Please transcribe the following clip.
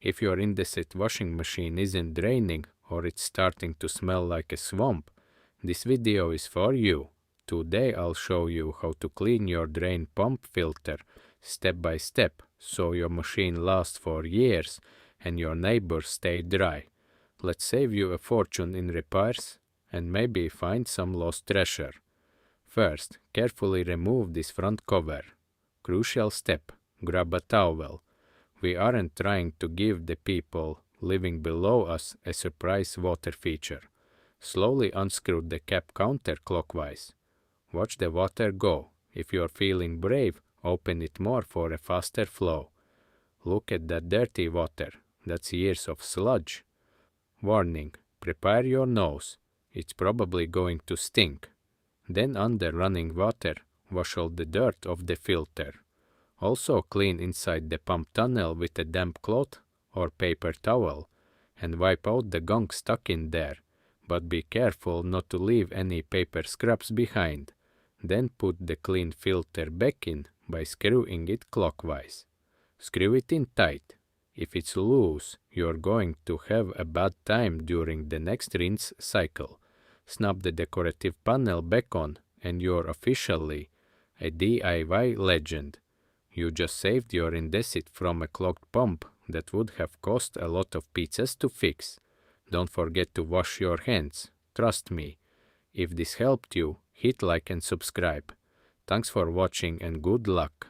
If your Indesit washing machine isn't draining or it's starting to smell like a swamp, this video is for you. Today I'll show you how to clean your drain pump filter step by step so your machine lasts for years and your neighbors stay dry. Let's save you a fortune in repairs and maybe find some lost treasure. First, carefully remove this front cover. Crucial step, grab a towel. We aren't trying to give the people living below us a surprise water feature. Slowly unscrew the cap counterclockwise. Watch the water go. If you're feeling brave, open it more for a faster flow. Look at that dirty water. That's years of sludge. Warning, prepare your nose. It's probably going to stink. Then under running water, wash all the dirt off the filter. Also clean inside the pump tunnel with a damp cloth or paper towel and wipe out the gunk stuck in there, but be careful not to leave any paper scraps behind. Then put the clean filter back in by screwing it clockwise. Screw it in tight. If it's loose, you're going to have a bad time during the next rinse cycle. Snap the decorative panel back on and you're officially a DIY legend. You just saved your Indesit from a clogged pump that would have cost a lot of pizzas to fix. Don't forget to wash your hands. Trust me. If this helped you, hit like and subscribe. Thanks for watching and good luck.